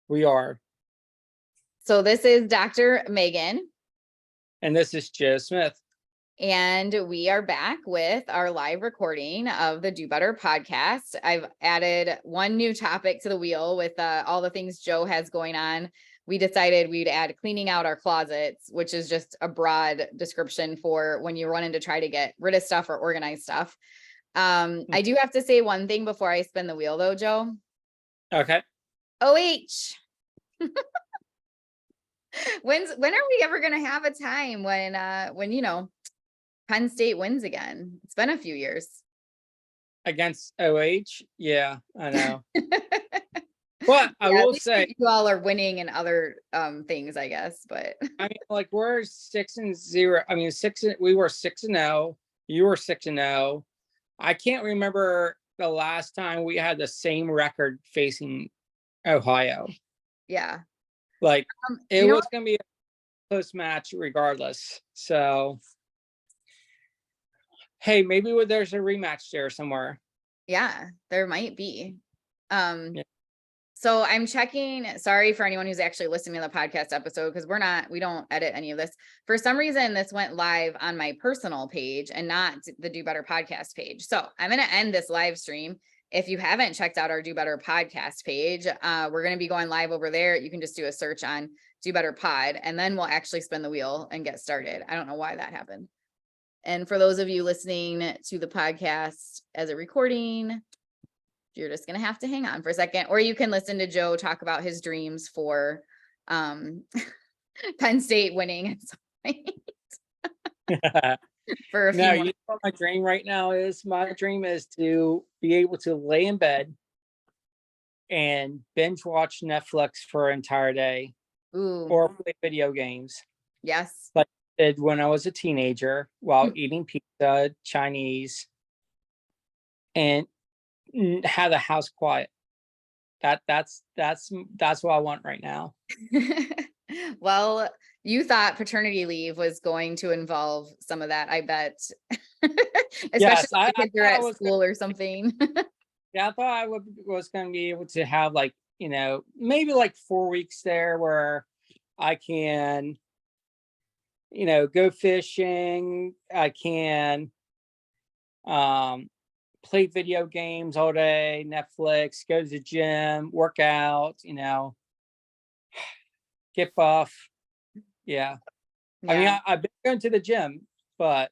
We are. So this is Dr. Megan. And this is Joe Smith. And we are back with our live recording of the Do Better podcast. I've added one new topic to the wheel with all the things Joe has going on. We decided we'd add cleaning out our closets, which is just a broad description for when you run in to try to get rid of stuff or organize stuff. I do have to say one thing before I spin the wheel though, Joe. Okay. OH. When are we ever going to have a time when Penn State wins again? It's been a few years. Against OH? Yeah, I know. But I will say you all are winning in other things, I guess. But I mean, like we're 6-0. I mean, we were 6-0. You were 6-0. I can't remember the last time we had the same record facing Ohio. Yeah. Like it was going to be a close match regardless. So, hey, maybe there's a rematch there somewhere. Yeah, there might be. So I'm checking. Sorry for anyone who's actually listening to the podcast episode, because we don't edit any of this. For some reason, this went live on my personal page and not the Do Better podcast page. So I'm going to end this live stream. If you haven't checked out our Do Better podcast page, we're going to be going live over there. You can just do a search on Do Better Pod, and then we'll actually spin the wheel and get started. I don't know why that happened. And for those of you listening to the podcast as a recording, you're just going to have to hang on for a second, or you can listen to Joe talk about his dreams for Penn State winning at some point. For a few you know what my dream right now is? My dream is to be able to lay in bed and binge watch Netflix for an entire day. Ooh. Or play video games. Yes. Like I did when I was a teenager while eating pizza, Chinese, and have the house quiet. That's what I want right now. Well, you thought paternity leave was going to involve some of that, I bet. Especially yes, if the kids are at school or something. Yeah, I thought I was going to be able to have like, maybe like 4 weeks there where I can, go fishing. I can play video games all day, Netflix, go to the gym, work out, get buff. Yeah. I mean, I've been going to the gym, but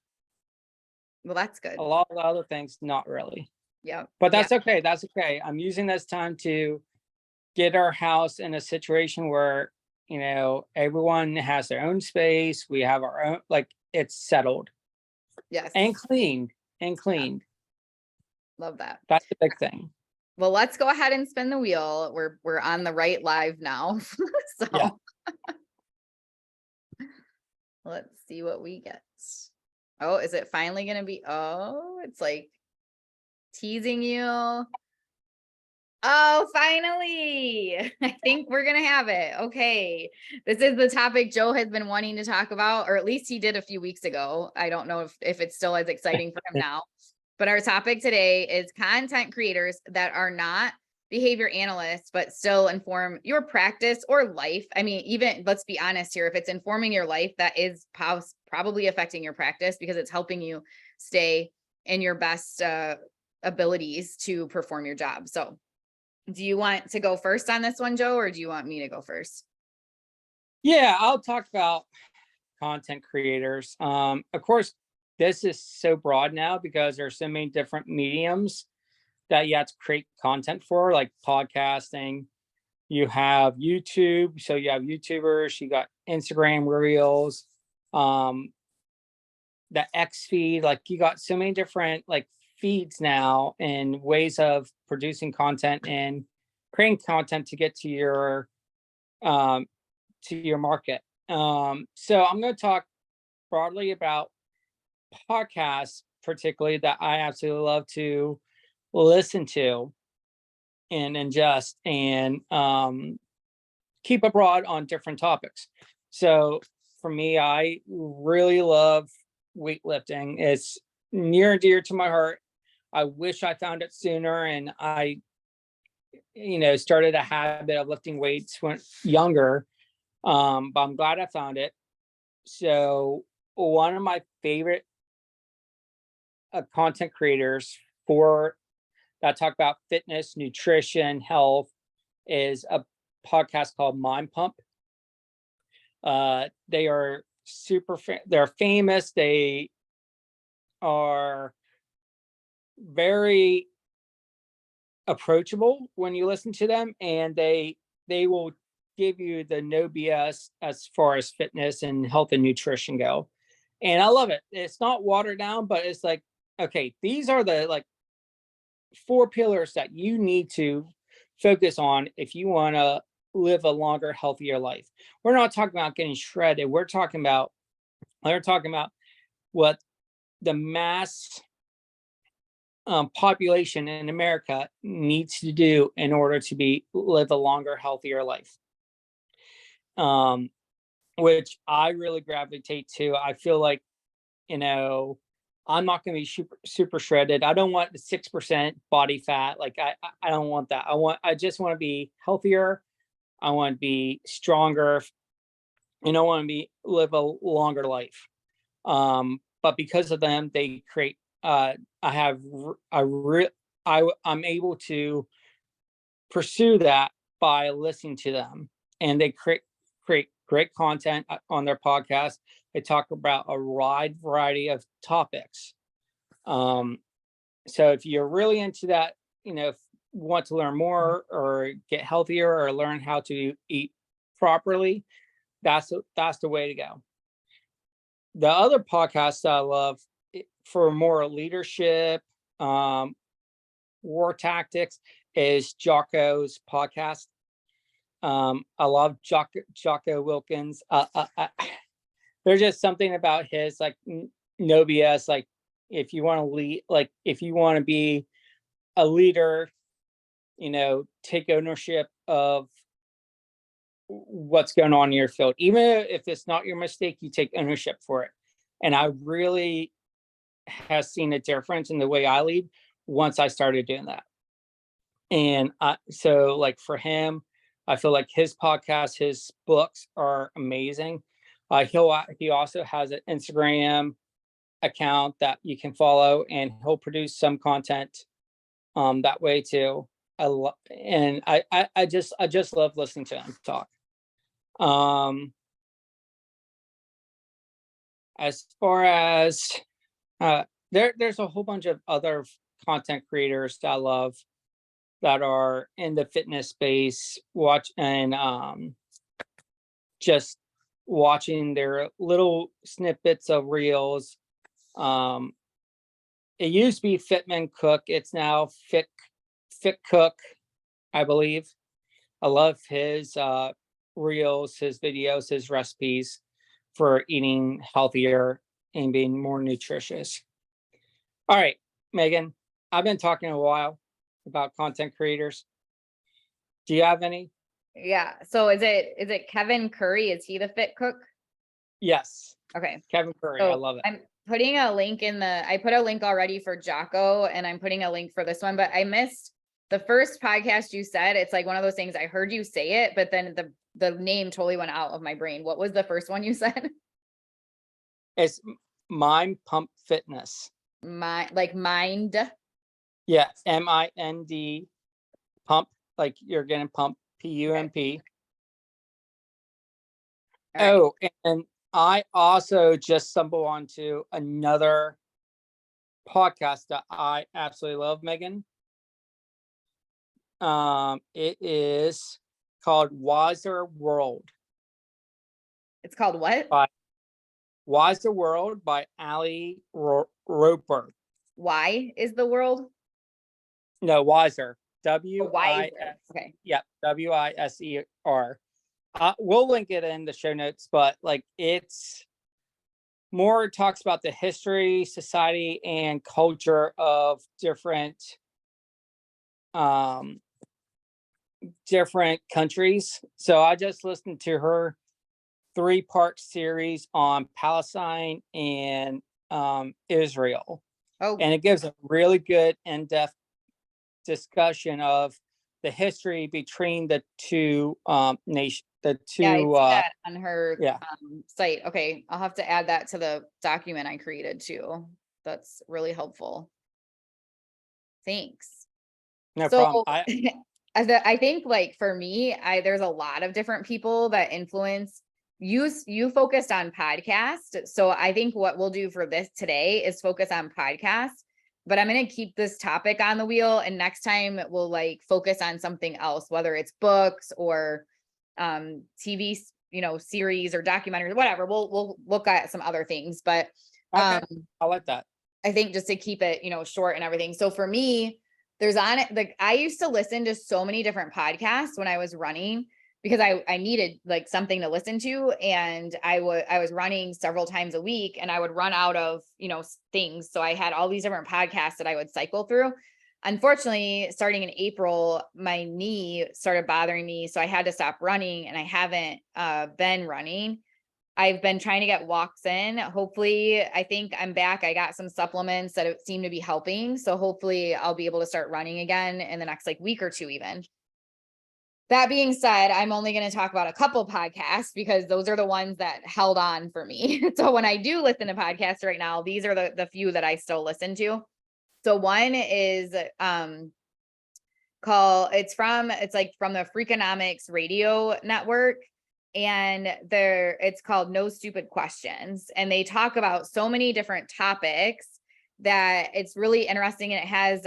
well, that's good. A lot of the other things, not really. Yeah. But that's okay. That's okay. I'm using this time to get our house in a situation where, everyone has their own space. We have our own, like it's settled. Yes. And cleaned. Love that. That's the big thing. Well, let's go ahead and spin the wheel. We're on the right live now. So yeah. Let's see what we get. Oh, is it finally going to be? Oh, it's like teasing you. Oh, finally. I think we're going to have it. Okay. This is the topic Joe has been wanting to talk about, or at least he did a few weeks ago. I don't know if it's still as exciting for him now. But our topic today is content creators that are not behavior analysts, but still inform your practice or life. I mean, even let's be honest here, if it's informing your life, that is probably affecting your practice because it's helping you stay in your best abilities to perform your job. So do you want to go first on this one, Joe, or do you want me to go first? Yeah, I'll talk about content creators. Of course, this is so broad now because there's so many different mediums that you have to create content for, like podcasting. You have YouTube, so you have YouTubers, you got Instagram Reels, the X feed, like you got so many different like feeds now and ways of producing content and creating content to get to your market. So I'm going to talk broadly about podcasts, particularly that I absolutely love to listen to and ingest and keep abroad on different topics. So for me, I really love weightlifting. It's near and dear to my heart. I wish I found it sooner, and I started a habit of lifting weights when younger. But I'm glad I found it. So one of my favorite content creators for that talk about fitness, nutrition, health is a podcast called Mind Pump. They are they're famous. They are very approachable when you listen to them, and they will give you the no BS as far as fitness and health and nutrition go. And I love it. It's not watered down, but it's like, okay, these are the like 4 pillars that you need to focus on if you want to live a longer, healthier life. We're not talking about getting shredded. We're talking about what the mass population in America needs to do in order to live a longer, healthier life. Which I really gravitate to. I feel like, I'm not going to be super shredded. I don't want the 6% body fat. Like I don't want that. I just want to be healthier. I want to be stronger, and I want to live a longer life. But because of them, they create. I'm able to pursue that by listening to them, and they create great content on their podcast. They talk about a wide variety of topics. So if you're really into that, want to learn more or get healthier or learn how to eat properly, that's the way to go. The other podcasts I love for more leadership, war tactics is Jocko's podcast. I love Jocko Wilkins. There's just something about his like no BS. Like if you want to lead, like if you want to be a leader, take ownership of what's going on in your field. Even if it's not your mistake, you take ownership for it. And I really have seen a difference in the way I lead once I started doing that. And so like for him, I feel like his podcast, his books are amazing. He also has an Instagram account that you can follow, and he'll produce some content that way too. I just love listening to him talk. As far as there's a whole bunch of other content creators that I love that are in the fitness space, just watching their little snippets of reels. It used to be Fitman Cook. It's now Fit Cook, I believe. I love his reels, his videos, his recipes for eating healthier and being more nutritious. All right, Megan, I've been talking a while about content creators. Do you have any? Yeah. So is it Kevin Curry? Is he the Fit Cook? Yes. Okay. Kevin Curry. So I love it. I'm putting a link I put a link already for Jocko, and I'm putting a link for this one, but I missed the first podcast you said. It's like one of those things, I heard you say it, but then the name totally went out of my brain. What was the first one you said? It's Mind Pump Fitness. Mind. Yeah, MIND pump, like you're getting pump, PUMP. Okay. Oh, and I also just stumbled onto another podcast that I absolutely love, Megan. It is called Wiser World. It's called what? By Wiser World by Ali Roper. Why is the world? No, Wiser. Wiser. Okay. Yeah, WISER. We'll link it in the show notes, but like it's more talks about the history, society, and culture of different countries. So I just listened to her 3-part series on Palestine and Israel. Oh, and it gives a really good in-depth discussion of the history between the two nation, the Yeah, I two see that on her yeah. site. Okay, I'll have to add that to the document I created too. That's really helpful. Thanks. No problem. So I think like for me, there's a lot of different people that influence you focused on podcast. So I think what we'll do for this today is focus on podcasts, but I'm going to keep this topic on the wheel, and next time we'll like focus on something else, whether it's books or TV, series or documentaries, whatever. We'll look at some other things, but Okay, I like that. I think just to keep it, short and everything. So for me, there's on it, like I used to listen to so many different podcasts when I was running because I needed like something to listen to. And I was running several times a week and I would run out of, things. So I had all these different podcasts that I would cycle through. Unfortunately, starting in April, my knee started bothering me. So I had to stop running, and I haven't been running. I've been trying to get walks in. Hopefully, I think I'm back. I got some supplements that seem to be helping. So hopefully I'll be able to start running again in the next like week or two even. That being said, I'm only going to talk about a couple podcasts because those are the ones that held on for me. So when I do listen to podcasts right now, these are the few that I still listen to. So one is it's like from the Freakonomics radio network, and it's called No Stupid Questions, and they talk about so many different topics that it's really interesting. And it has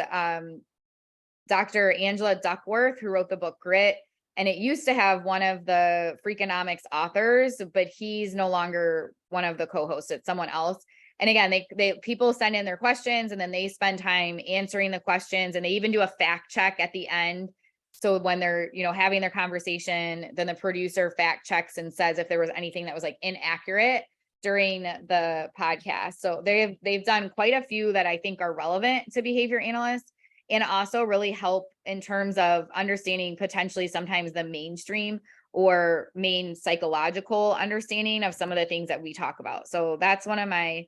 Dr. Angela Duckworth, who wrote the book Grit, and it used to have one of the Freakonomics authors, but he's no longer one of the co-hosts. It's someone else. And again, they people send in their questions, and then they spend time answering the questions, and they even do a fact check at the end. So when they're, having their conversation, then the producer fact checks and says if there was anything that was like inaccurate during the podcast. So they've done quite a few that I think are relevant to behavior analysts, and also really help in terms of understanding potentially sometimes the mainstream or main psychological understanding of some of the things that we talk about. So that's one of my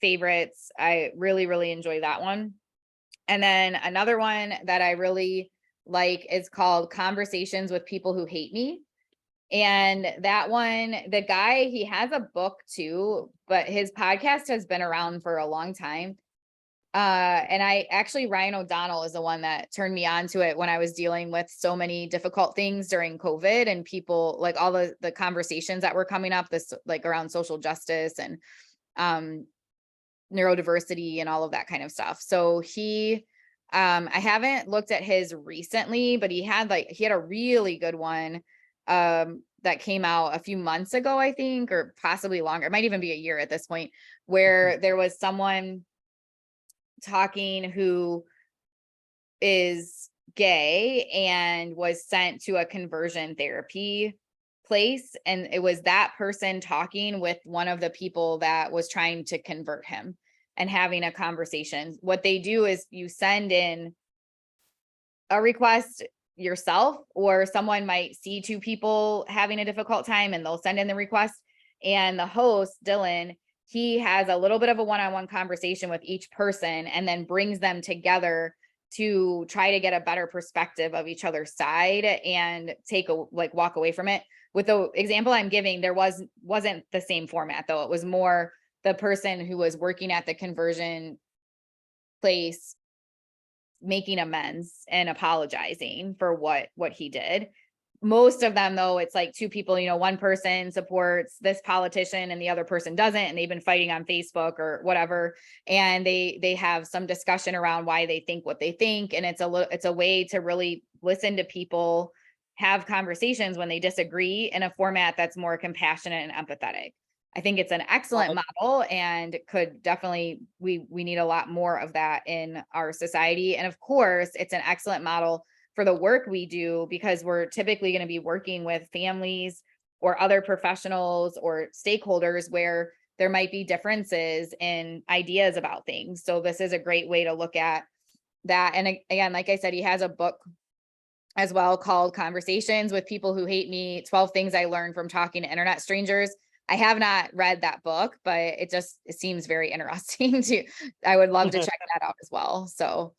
favorites. I really, really enjoy that one. And then another one that I really like is called Conversations with People Who Hate Me. And that one, the guy, he has a book too, but his podcast has been around for a long time. And Ryan O'Donnell is the one that turned me on to it when I was dealing with so many difficult things during COVID, and people like all the conversations that were coming up, this like around social justice and neurodiversity and all of that kind of stuff. So I haven't looked at his recently, but he had a really good one that came out a few months ago, I think, or possibly longer. It might even be a year at this point, where there was someone talking who is gay and was sent to a conversion therapy place, and it was that person talking with one of the people that was trying to convert him and having a conversation. What they do is you send in a request yourself, or someone might see two people having a difficult time and they'll send in the request, and the host, Dylan, he has a little bit of a one-on-one conversation with each person and then brings them together to try to get a better perspective of each other's side and walk away from it. With the example I'm giving, there wasn't the same format though. It was more the person who was working at the conversion place making amends and apologizing for what he did. Most of them though, it's like two people, one person supports this politician and the other person doesn't, and they've been fighting on Facebook or whatever, and they have some discussion around why they think what they think, and it's a way to really listen to people have conversations when they disagree in a format that's more compassionate and empathetic. I think it's an excellent model, and could definitely, we need a lot more of that in our society. And of course, it's an excellent model for the work we do, because we're typically going to be working with families or other professionals or stakeholders where there might be differences in ideas about things. So this is a great way to look at that. And again, like I said, he has a book as well called Conversations with People Who Hate Me, 12 Things I Learned from Talking to Internet Strangers. I have not read that book, but it seems very interesting I would love to check that out as well. So,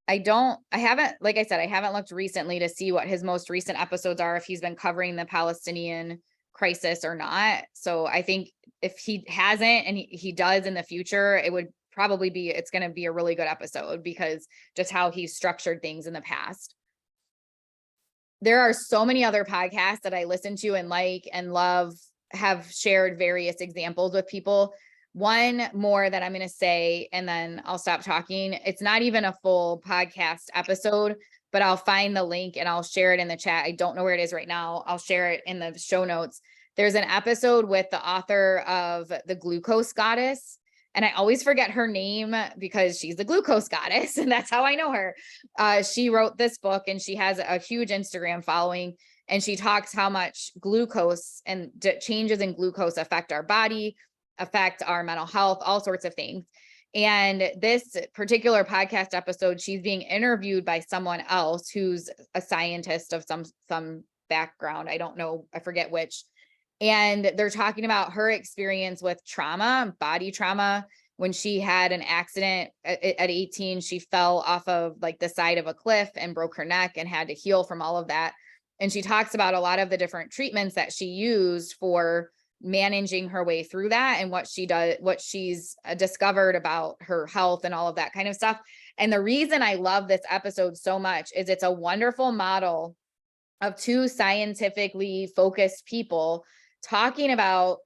like I said, I haven't looked recently to see what his most recent episodes are, if he's been covering the Palestinian crisis or not. So I think if he hasn't and he does in the future, it would probably be, it's going to be a really good episode because just how he's structured things in the past. There are so many other podcasts that I listen to and like and love, have shared various examples with people. One more that I'm going to say, and then I'll stop talking. It's not even a full podcast episode, but I'll find the link and I'll share it in the chat. I don't know where it is right now. I'll share it in the show notes. There's an episode with the author of The Glucose Goddess. And I always forget her name because she's the glucose goddess, and that's how I know her. She wrote this book and she has a huge Instagram following, and she talks how much glucose and changes in glucose affect our body, affect our mental health, all sorts of things. And this particular podcast episode, she's being interviewed by someone else who's a scientist of some background. I don't know, I forget which. And they're talking about her experience with trauma, body trauma. When she had an accident at 18, she fell off of like the side of a cliff and broke her neck and had to heal from all of that. And she talks about a lot of the different treatments that she used for managing her way through that and what she's discovered about her health and all of that kind of stuff. And the reason I love this episode so much is it's a wonderful model of two scientifically focused people talking about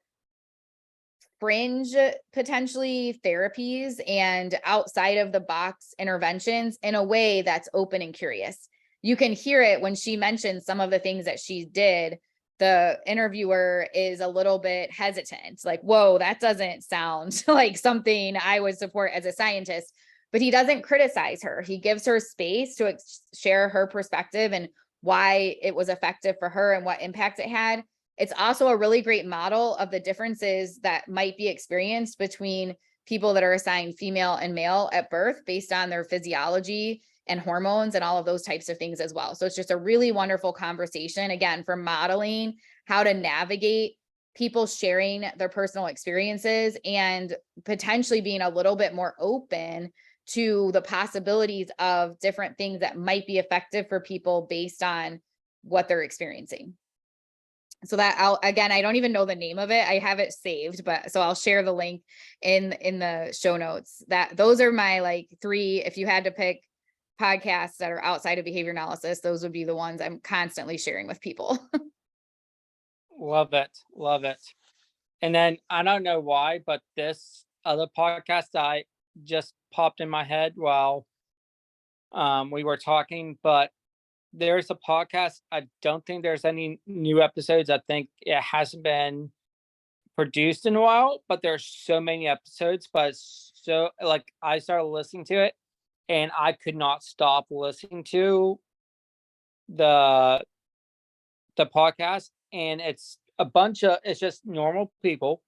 fringe potentially therapies and outside of the box interventions in a way that's open and curious. You can hear it when she mentions some of the things that she did. The interviewer is a little bit hesitant, like, whoa, that doesn't sound like something I would support as a scientist. But he doesn't criticize her. He gives her space to share her perspective and why it was effective for her and what impact it had. It's also a really great model of the differences that might be experienced between people that are assigned female and male at birth based on their physiology and hormones and all of those types of things as well. So it's just a really wonderful conversation, again, for modeling how to navigate people sharing their personal experiences and potentially being a little bit more open to the possibilities of different things that might be effective for people based on what they're experiencing. So that I don't even know the name of it. I have it saved, but so I'll share the link in the show notes. Those are my like 3, if you had to pick podcasts that are outside of behavior analysis, those would be the ones I'm constantly sharing with people. Love it. Love it. And then I don't know why, but this other podcast I just popped in my head while we were talking, but there's a podcast. I don't think there's any new episodes. I think it hasn't been produced in a while, but there's so many episodes. But so like I started listening to it and I could not stop listening to the podcast. And it's just normal people.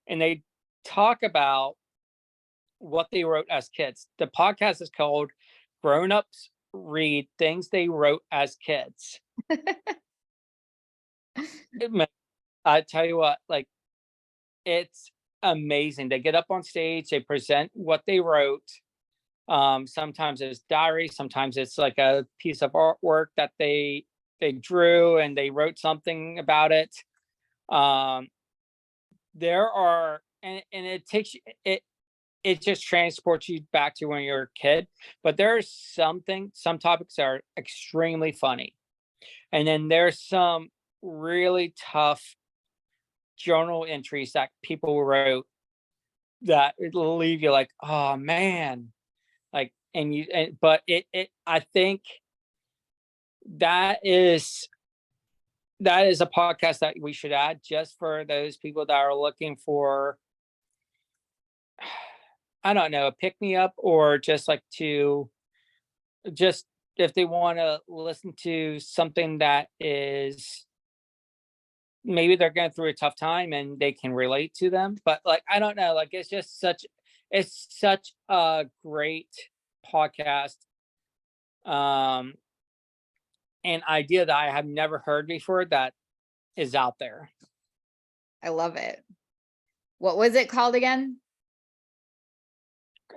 And they talk about what they wrote as kids. The podcast is called Grown Ups Read Things They Wrote as Kids. I tell you what, like, it's amazing. They get up on stage, they present what they wrote. Sometimes it's diary, sometimes it's like a piece of artwork that they drew and they wrote something about it. There are, and it takes you, it just transports you back to when you're a kid. But there's some topics that are extremely funny. And then there's some really tough journal entries that people wrote that will leave you like, oh man. Like, but I think that is a podcast that we should add just for those people that are looking for, I don't know, a pick me up, or just like to just if they want to listen to something that is maybe they're going through a tough time and they can relate to them. But like, I don't know, like it's such a great podcast. An idea that I have never heard before that is out there. I love it. What was it called again?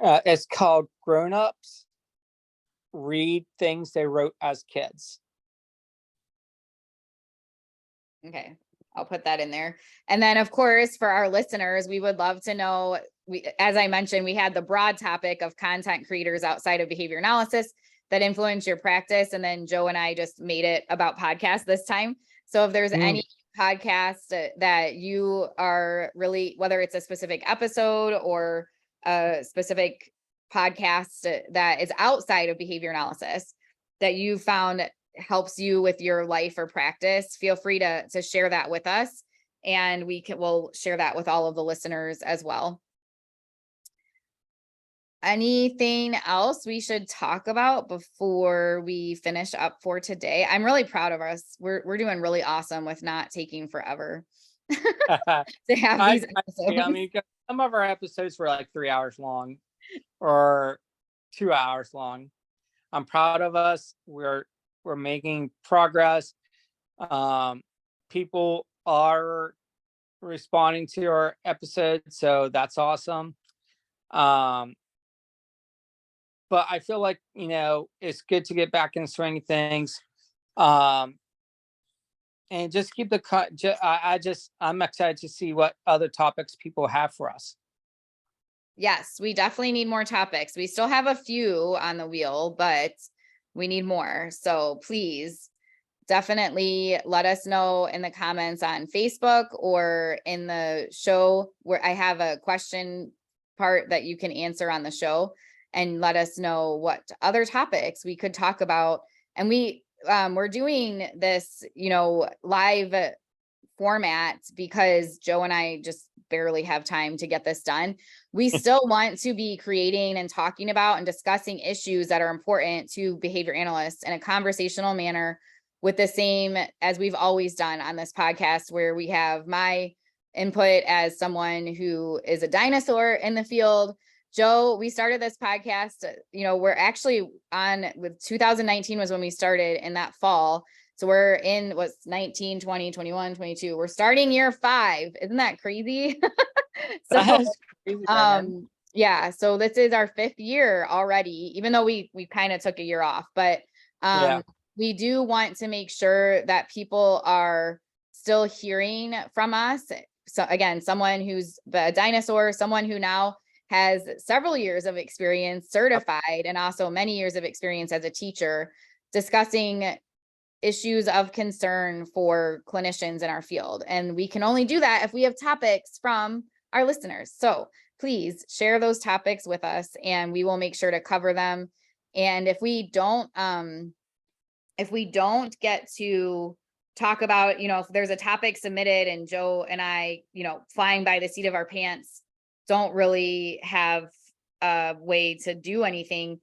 It's called Grown Ups read things they wrote as kids. Okay, I'll put that in there. And then, of course, for our listeners, we would love to know, as I mentioned, we had the broad topic of content creators outside of behavior analysis that influence your practice. And then Joe and I just made it about podcasts this time. So if there's any podcast that you are really, whether it's a specific episode or a specific podcast that is outside of behavior analysis that you found helps you with your life or practice, feel free to share that with us, and we'll share that with all of the listeners as well. Anything else we should talk about before we finish up for today? I'm really proud of us. We're doing really awesome with not taking forever to have these episodes. I mean, some of our episodes were like 3 hours long or 2 hours long. I'm proud of us. We're making progress. People are responding to our episodes, so that's awesome. But I feel like, it's good to get back in the swing of things. And just keep the cut. I'm excited to see what other topics people have for us. Yes, we definitely need more topics. We still have a few on the wheel, but we need more. So please definitely let us know in the comments on Facebook or in the show where I have a question part that you can answer on the show, and let us know what other topics we could talk about. And we're doing this, live format because Joe and I just barely have time to get this done. We still want to be creating and talking about and discussing issues that are important to behavior analysts in a conversational manner, with the same as we've always done on this podcast, where we have my input as someone who is a dinosaur in the field. Joe, we started this podcast, we're actually with 2019 was when we started, in that fall. So we're in 19, 20, 21, 22. We're starting year 5. Isn't that crazy? So, crazy, yeah, so this is our 5th year already, even though we kind of took a year off, but we do want to make sure that people are still hearing from us. So again, someone who's a dinosaur, someone who now has several years of experience certified, and also many years of experience as a teacher, discussing issues of concern for clinicians in our field. And we can only do that if we have topics from our listeners. So please share those topics with us, and we will make sure to cover them. And if we don't get to talk about, if there's a topic submitted and Joe and I, flying by the seat of our pants, don't really have a way to do anything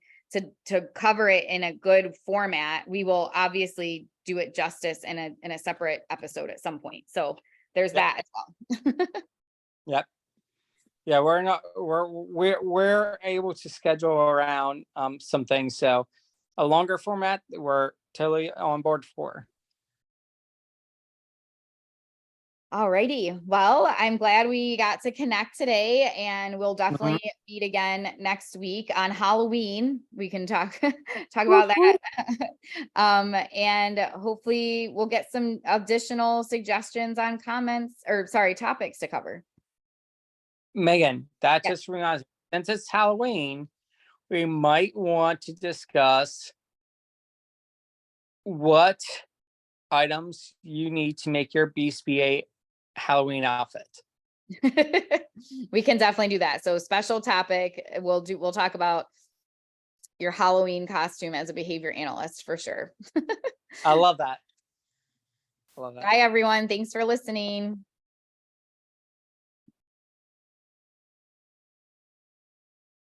to cover it in a good format, we will obviously do it justice in a separate episode at some point. So there's that as well. Yep. Yeah, we're able to schedule around some things. So a longer format, we're totally on board for. All righty. Well, I'm glad we got to connect today, and we'll definitely meet again next week on Halloween. We can talk about that. And hopefully we'll get some additional suggestions on topics to cover. Megan, that just reminds me, since it's Halloween, we might want to discuss what items you need to make your BSBA Halloween outfit. We can definitely do that. So special topic, we'll talk about your Halloween costume as a behavior analyst for sure. I love that. Bye everyone. Thanks for listening.